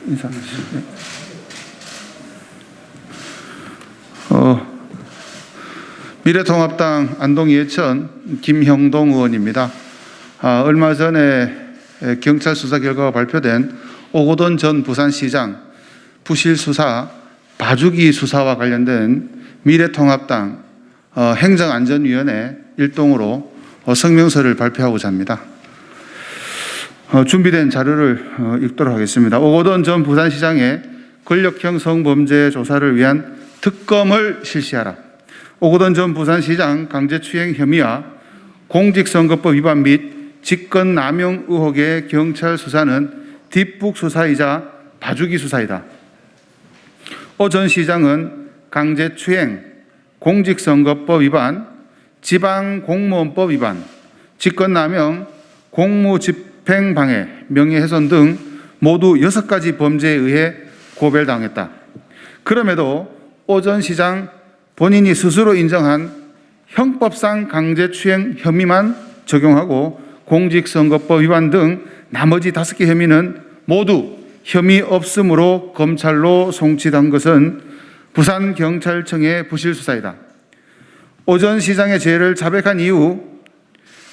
인사하시죠. 미래통합당 안동 예천 김형동 의원입니다. 얼마 전에 경찰 수사 결과가 발표된 오거돈 전 부산시장 부실 수사, 봐주기 수사와 관련된 미래통합당 행정안전위원회 일동으로 성명서를 발표하고자 합니다. 준비된 자료를 읽도록 하겠습니다. 오거돈 전 부산시장의 권력형 성범죄 조사를 위한 특검을 실시하라. 오거돈 전 부산시장 강제추행 혐의와 공직선거법 위반 및 직권남용 의혹의 경찰 수사는 뒷북 수사이자 봐주기 수사이다. 오 전 시장은 강제추행, 공직선거법 위반, 지방공무원법 위반, 직권남용, 공무집행방해, 명예훼손 등 모두 6가지 범죄에 의해 고발당했다. 그럼에도 오 전 시장 본인이 스스로 인정한 형법상 강제추행 혐의만 적용하고 공직선거법 위반 등 나머지 5개 혐의는 모두 혐의 없음으로 검찰로 송치된 것은 부산경찰청의 부실수사이다. 오 전 시장의 죄를 자백한 이후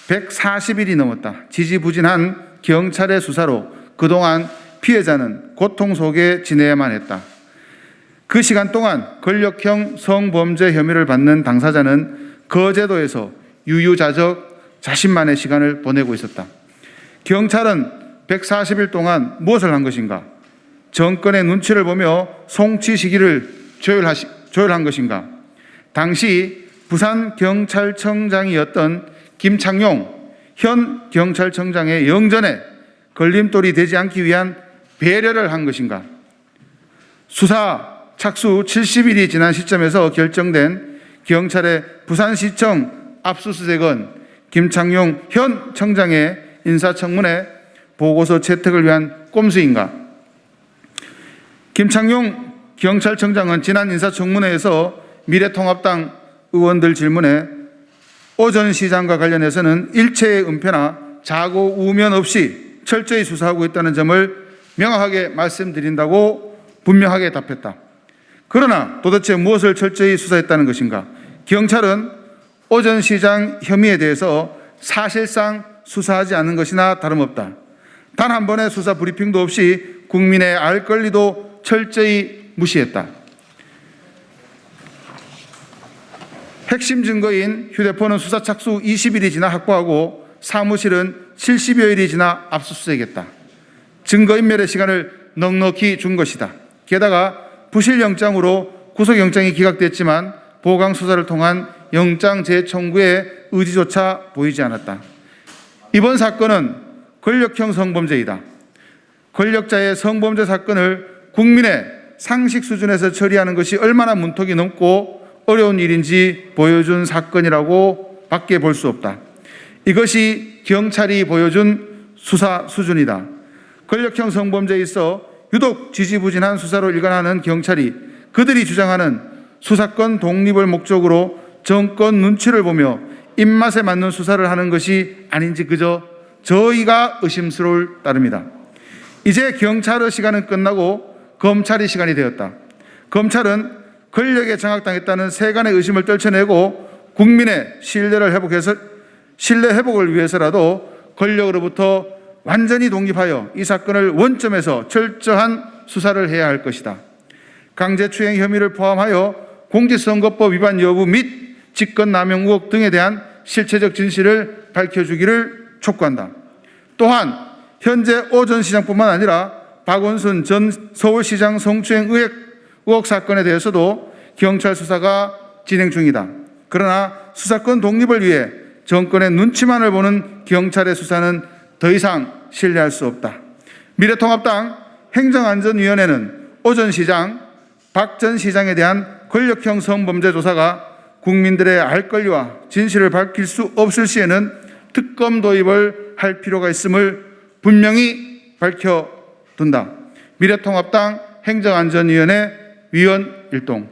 140일이 넘었다. 지지부진한 경찰의 수사로 그동안 피해자는 고통 속에 지내야만 했다. 그 시간 동안 권력형 성범죄 혐의를 받는 당사자는 거제도에서 유유자적 자신만의 시간을 보내고 있었다. 경찰은 140일 동안 무엇을 한 것인가? 정권의 눈치를 보며 송치 시기를 조율한 것인가? 당시 부산경찰청장이었던 김창룡 현 경찰청장의 영전에 걸림돌이 되지 않기 위한 배려를 한 것인가? 수사 착수 70일이 지난 시점에서 결정된 경찰의 부산시청 압수수색은 김창룡 현 청장의 인사청문회 보고서 채택을 위한 꼼수인가? 김창룡 경찰청장은 지난 인사청문회에서 미래통합당 의원들 질문에 오 전 시장과 관련해서는 일체의 은폐나 자고 우면 없이 철저히 수사하고 있다는 점을 명확하게 말씀드린다고 분명하게 답했다. 그러나 도대체 무엇을 철저히 수사했다는 것인가? 경찰은 오 전 시장 혐의에 대해서 사실상 수사하지 않은 것이나 다름없다. 단 한 번의 수사 브리핑도 없이 국민의 알 권리도 철저히 무시했다. 핵심 증거인 휴대폰은 수사 착수 20일이 지나 확보하고 사무실은 70여일이 지나 압수수색했다. 증거인멸의 시간을 넉넉히 준 것이다. 게다가 부실영장으로 구속영장이 기각됐지만 보강수사를 통한 영장 재청구의 의지조차 보이지 않았다. 이번 사건은 권력형 성범죄이다. 권력자의 성범죄 사건을 국민의 상식 수준에서 처리하는 것이 얼마나 문턱이 넘고 어려운 일인지 보여준 사건이라고 밖에 볼 수 없다. 이것이 경찰이 보여준 수사 수준이다. 권력형 성범죄에 있어 유독 지지부진한 수사로 일관하는 경찰이 그들이 주장하는 수사권 독립을 목적으로 정권 눈치를 보며 입맛에 맞는 수사를 하는 것이 아닌지 그저 저희가 의심스러울 따름이다. 이제 경찰의 시간은 끝나고 검찰의 시간이 되었다. 검찰은 권력에 장악당했다는 세간의 의심을 떨쳐내고 국민의 신뢰 회복을 위해서라도 권력으로부터 완전히 독립하여 이 사건을 원점에서 철저한 수사를 해야 할 것이다. 강제추행 혐의를 포함하여 공직선거법 위반 여부 및 직권남용 의혹 등에 대한 실체적 진실을 밝혀주기를 촉구한다. 또한 현재 오 전 시장뿐만 아니라 박원순 전 서울시장 성추행 의혹 사건에 대해서도 경찰 수사가 진행 중이다. 그러나 수사권 독립을 위해 정권의 눈치만을 보는 경찰의 수사는 더 이상 신뢰할 수 없다. 미래통합당 행정안전위원회는 오 전 시장, 박 전 시장에 대한 권력형 성범죄 조사가 국민들의 알 권리와 진실을 밝힐 수 없을 시에는 특검 도입을 할 필요가 있음을 분명히 밝혀둔다. 미래통합당 행정안전위원회 위원 일동.